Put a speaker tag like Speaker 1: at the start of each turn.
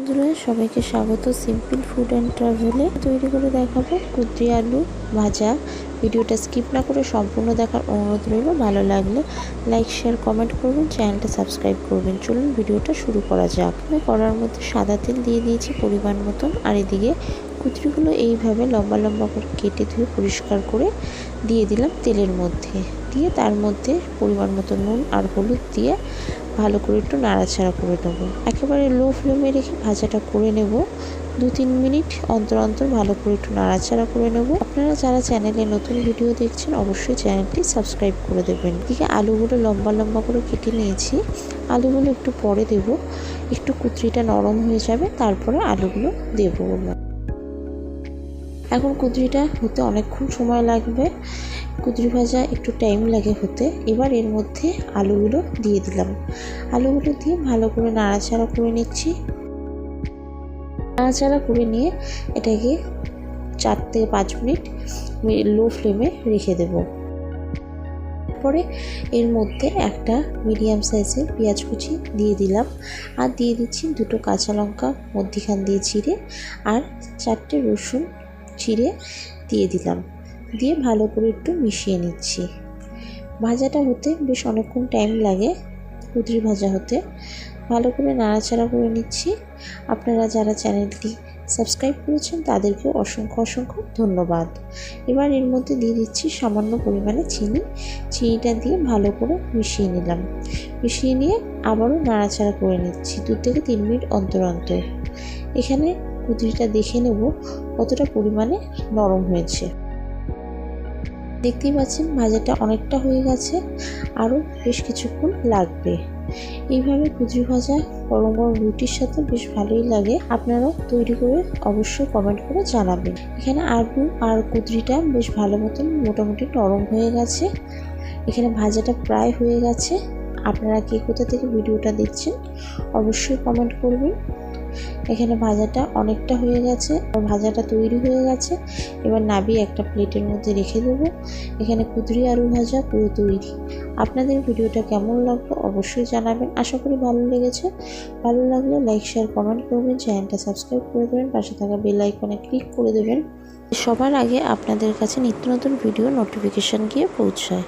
Speaker 1: বন্ধুরা সবাইকে স্বাগত সিম্পল ফুড অ্যান্ড ট্রাভেলে। তৈরি করে দেখাবো কুদ্রি আলু ভাজা। ভিডিওটা স্কিপ না করে সম্পূর্ণ দেখার অনুরোধ রইল। ভালো লাগলে লাইক শেয়ার কমেন্ট করবেন, চ্যানেলটা সাবস্ক্রাইব করবেন। চলুন ভিডিওটা শুরু করা যাক। আমি কড়ার মধ্যে সাদা তেল দিয়ে দিয়েছি পরিমাণ মতন, আর এদিকে কুদ্রিগুলো এইভাবে লম্বা লম্বা করে কেটে ধুয়ে পরিষ্কার করে দিয়ে দিলাম তেলের মধ্যে। দিয়ে তার মধ্যে পরিমাণ মতো নুন আর হলুদ দিয়ে ভালো করে একটু নাড়াচাড়া করে দেবো। একেবারে লো ফ্লেমে রেখে ভাজাটা করে নেব। 2-3 মিনিট অন্তর অন্তর ভালো করে একটু নাড়াচাড়া করে নেব। আপনারা যারা চ্যানেলে নতুন ভিডিও দেখছেন অবশ্যই চ্যানেলটি সাবস্ক্রাইব করে দেবেন। এদিকে আলুগুলো লম্বা লম্বা করে কেটে নিয়েছি। আলুগুলো একটু পরে দেব, একটু কুদ্রিটা নরম হয়ে যাবে, তারপরে আলুগুলো দেবো। এখন কুদ্রিটা হতে অনেকক্ষণ সময় লাগবে, কুদ্রি ভাজা একটু টাইম লাগে হতে। এবার এর মধ্যে আলুগুলো দিয়ে দিলাম। আলুগুলো দিয়ে ভালো করে নাড়াচাড়া করে নিচ্ছি। নাড়াচাড়া করে নিয়ে এটাকে 4 থেকে 5 মিনিট লো ফ্লেমে রেখে দেব। তারপরে এর মধ্যে একটা মিডিয়াম সাইজের পেঁয়াজ কুচি দিয়ে দিলাম, আর দিয়ে দিচ্ছি 2টো কাঁচা লঙ্কা মধ্যিখান দিয়ে চিড়ে, আর 4টে রসুন চিড়ে দিয়ে দিলাম। দিয়ে ভালো করে একটু মিশিয়ে নিচ্ছি। ভাজাটা হতে বেশ অনেকক্ষণ টাইম লাগে, কুদ্রি ভাজা হতে। ভালো করে নাড়াচাড়া করে নিচ্ছি। আপনারা যারা চ্যানেলটি সাবস্ক্রাইব করেছেন তাদেরকেও অসংখ্য অসংখ্য ধন্যবাদ। এবার এর মধ্যে দিয়ে দিচ্ছি সামান্য পরিমাণে চিনি। চিনিটা দিয়ে ভালো করে মিশিয়ে নিলাম। মিশিয়ে নিয়ে আবারও নাড়াচাড়া করে নিচ্ছি 2 থেকে 3 মিনিট অন্তর অন্তর। এখানে কুদ্রিটা দেখে নেব কতটা পরিমাণে নরম হয়েছে। দেখতেই পাচ্ছেন ভাজাটা অনেকটা হয়ে গেছে, আরও বেশ কিছুক্ষণ লাগবে। এইভাবে কুদ্রি ভাজা গরম গরম রুটির সাথে বেশ ভালোই লাগে। আপনারাও তৈরি করে অবশ্যই কমেন্ট করে জানাবেন। এখানে আলু আর কুদ্রিটা বেশ ভালো মতন মোটামুটি নরম হয়ে গেছে। এখানে ভাজাটা প্রায় হয়ে গেছে। আপনারা কে কোথা থেকে ভিডিওটা দেখছেন অবশ্যই কমেন্ট করবেন। এখানে ভাজাটা অনেকটা হয়ে গেছে, ভাজাটা তৈরি হয়ে গেছে। এবার নাবিয়ে একটা প্লেটের মধ্যে রেখে দেবো। এখানে কুদ্রি আলু ভাজা পুরো তৈরি। আপনাদের ভিডিওটা কেমন লাগলো অবশ্যই জানাবেন। আশা করি ভালো লেগেছে। ভালো লাগলে লাইক শেয়ার কমেন্ট করবেন, চ্যানেলটা সাবস্ক্রাইব করে দেবেন, পাশে থাকা বেল আইকনে ক্লিক করে দেবেন। সবার আগে আপনাদের কাছে নিত্য নতুন ভিডিও নোটিফিকেশান গিয়ে পৌঁছায়।